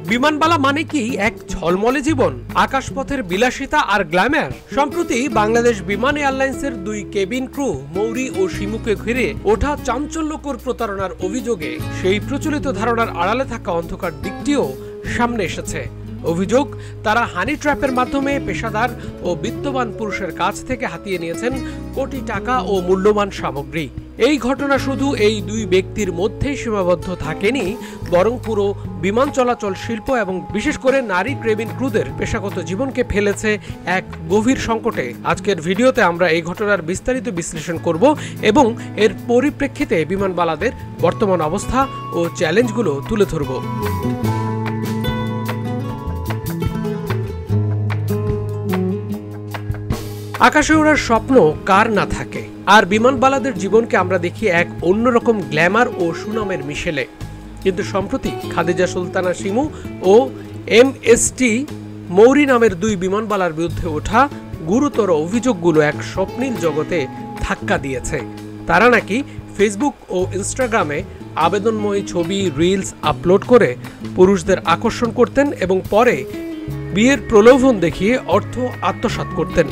বিমানবালা মানে কি এক ঝলমলে জীবন, আকাশপথের বিলাসিতা আর গ্ল্যামার? সম্প্রতি বাংলাদেশ বিমান এয়ারলাইন্সের দুই কেবিন ক্রু মৌরি ও শিমুকে ঘিরে ওঠা চাঞ্চল্যকর প্রতারণার অভিযোগে সেই প্রচলিত ধারণার আড়ালে থাকা অন্ধকার দিকটিও সামনে এসেছে। অভিযোগ, তারা হানি ট্র্যাপের মাধ্যমে পেশাদার ও বিত্তবান পুরুষের কাছ থেকে হাতিয়ে নিয়েছেন কোটি টাকা ও মূল্যবান সামগ্রী। এই ঘটনা শুধু এই দুই ব্যক্তির মধ্যেই সীমাবদ্ধ থাকেনি, বরং পুরো বিমান চলাচল শিল্প এবং বিশেষ করে নারী কেবিন ক্রুদের পেশাগত জীবনকে ফেলেছে এক গভীর সংকটে। আজকের ভিডিওতে আমরা এই ঘটনার বিস্তারিত বিশ্লেষণ করব এবং এর পরিপ্রেক্ষিতে বিমানবালাদের বর্তমান অবস্থা ও চ্যালেঞ্জগুলো তুলে ধরব। আকাশে ওড়ার স্বপ্ন কার না থাকে, আর বিমানবালাদের জীবনকে আমরা দেখি এক অন্যরকম গ্ল্যামার ও সুনামের মিশেলে। কিন্তু সম্প্রতি খাদিজা সুলতানা শিমু ও এমএসটি মৌরি নামের দুই বিমানবালার বিরুদ্ধে ওঠা গুরুতর অভিযোগগুলো এক স্বপ্নীল জগতে ধাক্কা দিয়েছে। তারা নাকি ফেসবুক ও ইনস্টাগ্রামে আবেদনময়ী ছবি, রিলস আপলোড করে পুরুষদের আকর্ষণ করতেন এবং পরে বিয়ের প্রলোভন দেখিয়ে অর্থ আত্মসাৎ করতেন।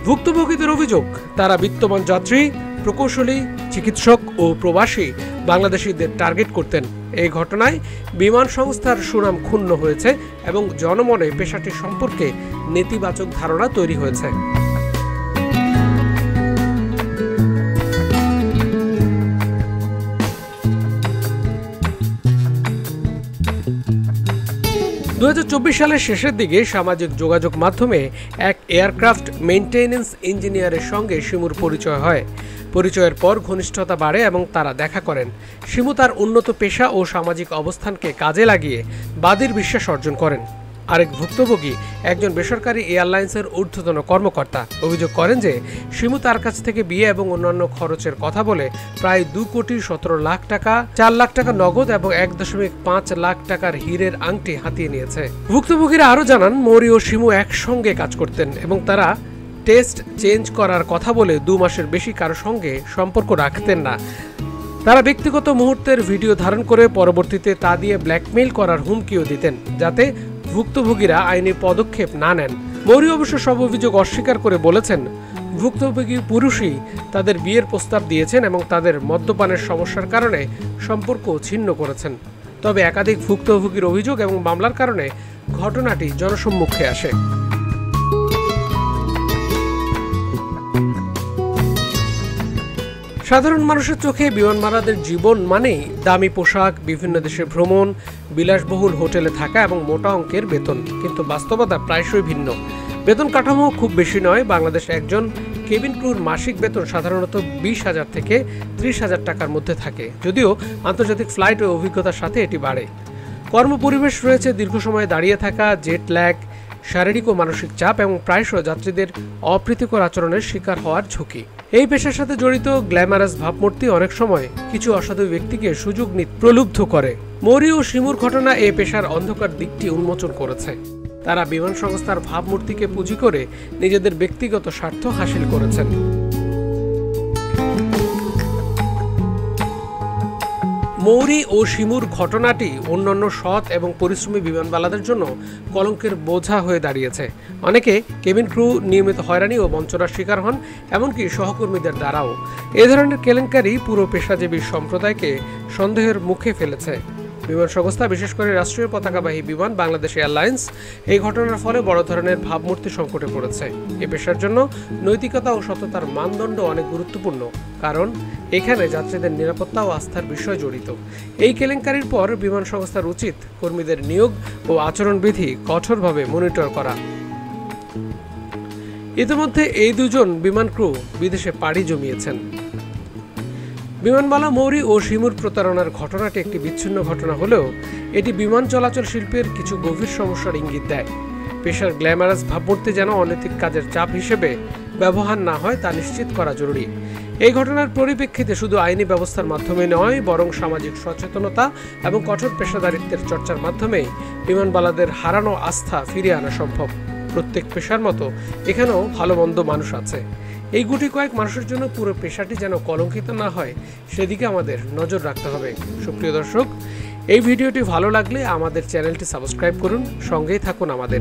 ভুক্তভোগীদের অভিযোগ, তারা বিত্তবান যাত্রী, প্রকৌশলী, চিকিৎসক ও প্রবাসী বাংলাদেশিদের টার্গেট করতেন। এই ঘটনায় বিমান সংস্থার সুনাম ক্ষুণ্ণ হয়েছে এবং জনমনে পেশাটি সম্পর্কে নেতিবাচক ধারণা তৈরি হয়েছে। সালের শেষের দিকে সামাজিক যোগাযোগ মাধ্যমে এক এয়ারক্রাফট মেইনটেনেন্স ইঞ্জিনিয়ারের সঙ্গে শিমুর পরিচয় হয়। পরিচয়ের পর ঘনিষ্ঠতা বাড়ে এবং তারা দেখা করেন। শিমু তার উন্নত পেশা ও সামাজিক অবস্থানকে কাজে লাগিয়ে বাদীর বিশ্বাস অর্জন করেন। আরেক ভুক্তভোগী একজন বেসরকারি এয়ারলাইন্সের ঊর্ধ্বতন কর্মকর্তা অভিযোগ করেন যে শিমু তার কাছ থেকে বিয়ে এবং অন্যান্য খরচের কথা বলে প্রায় 2,17,00,000 টাকা, 4 লাখ টাকা নগদ এবং 1.5 লাখ টাকার হীরের আংটি হাতিয়ে নিয়েছে। ভুক্তভোগীরা আরও জানান, মৌরি ও শিমু একসঙ্গে কাজ করতেন এবং তারা টেস্ট চেঞ্জ করার কথা বলে 2 মাসের বেশি কারো সঙ্গে সম্পর্ক রাখতেন না। তারা ব্যক্তিগত মুহূর্তের ভিডিও ধারণ করে পরবর্তীতে তা দিয়ে ব্ল্যাকমেইল করার হুমকিও দিতেন, যাতে ভুক্তভোগীরা আইনি পদক্ষেপ না নেন। মৌরি অবশ্য সব অভিযোগ অস্বীকার করে বলেছেন, ভুক্তভোগী পুরুষই তাদের বিয়ের প্রস্তাব দিয়েছেন এবং তাদের মদ্যপানের সমস্যার কারণে সম্পর্ক ছিন্ন করেছেন। তবে একাধিক ভুক্তভোগীর অভিযোগ এবং মামলার কারণে ঘটনাটি জনসম্মুখে আসে। সাধারণ মানুষের চোখে বিমানবালাদের জীবন মানেই দামি পোশাক, বিভিন্ন দেশে ভ্রমণ, বিলাসবহুল হোটেলে থাকা এবং মোটা অঙ্কের বেতন। কিন্তু বাস্তবতা প্রায়শই ভিন্ন। বেতন কাঠামো খুব বেশি নয়। বাংলাদেশ একজন কেবিন ক্রুর মাসিক বেতন সাধারণত 20,000 থেকে 30,000 টাকার মধ্যে থাকে, যদিও আন্তর্জাতিক ফ্লাইট ও অভিজ্ঞতার সাথে এটি বাড়ে। কর্মপরিবেশ রয়েছে দীর্ঘ সময় দাঁড়িয়ে থাকা, জেট ল্যাগ, শারীরিক ও মানসিক চাপ এবং প্রায়শ যাত্রীদের অপ্রীতিকর আচরণের শিকার হওয়ার ঝুঁকি। এই পেশার সাথে জড়িত গ্ল্যামারাস ভাবমূর্তি অনেক সময় কিছু অসাধু ব্যক্তিকে সুযোগ নিতে প্রলুব্ধ করে। মৌরি ও শিমুর ঘটনা এই পেশার অন্ধকার দিকটি উন্মোচন করেছে। তারা বিমান সংস্থার ভাবমূর্তিকে পুঁজি করে নিজেদের ব্যক্তিগত স্বার্থ হাসিল করেছেন। মৌরি ও শিমুর ঘটনাটি অন্যান্য সৎ এবং পরিশ্রমী বিমানবালাদের জন্য কলঙ্কের বোঝা হয়ে দাঁড়িয়েছে। অনেকে কেবিন ক্রু নিয়মিত হয়রানি ও বঞ্চনার শিকার হন, এমনকি সহকর্মীদের দ্বারাও। এ ধরনের কেলেঙ্কারি পুরো পেশাজীবী সম্প্রদায়কে সন্দেহের মুখে ফেলেছে। বিমান সংস্থা, বিশেষ করে রাষ্ট্রীয় পতাকাবাহী বিমান বাংলাদেশ এয়ারলাইন্স, এই ঘটনার ফলে বড় ধরনের ভাবমূর্তি সংকটে পড়েছে। এ পেশার জন্য নৈতিকতা ও সততার মানদণ্ড অনেক গুরুত্বপূর্ণ, কারণ এখানে যাত্রীদের নিরাপত্তা ও আস্থার বিষয় জড়িত। এই কেলেঙ্কারির পর বিমান সংস্থার উচিত কর্মীদের নিয়োগ ও আচরণবিধি কঠোরভাবে মনিটর করা। ইতিমধ্যে এই দুজন বিমান ক্রু বিদেশে পাড়ি জমিয়েছেন। বিমানবালা মৌরি ও শিমুর প্রতারণার ঘটনাটি একটি বিচ্ছিন্ন ঘটনা হলেও এটি বিমান চলাচল শিল্পের কিছু গভীর সমস্যার ইঙ্গিত দেয়। পেশার গ্ল্যামারাস ভাবমূর্তি যেন অনৈতিক কাজের চাপ হিসেবে ব্যবহার না হয় তা নিশ্চিত করা জরুরি। এই ঘটনার পরিপ্রেক্ষিতে শুধু আইনি ব্যবস্থার মাধ্যমে নয়, বরং সামাজিক সচেতনতা এবং কঠোর পেশাদারিত্বের চর্চার মাধ্যমেই বিমানবালাদের হারানো আস্থা ফিরিয়ে আনা সম্ভব। প্রত্যেক পেশার মতো এখানেও ভালো মন্দ মানুষ আছে। এই গুটি কয়েক মানুষের জন্য পুরো পেশাটি যেন কলঙ্কিত না হয় সেদিকে আমাদের নজর রাখতে হবে। সুপ্রিয় দর্শক, এই ভিডিওটি ভালো লাগলে আমাদের চ্যানেলটি সাবস্ক্রাইব করুন, সঙ্গেই থাকুন আমাদের।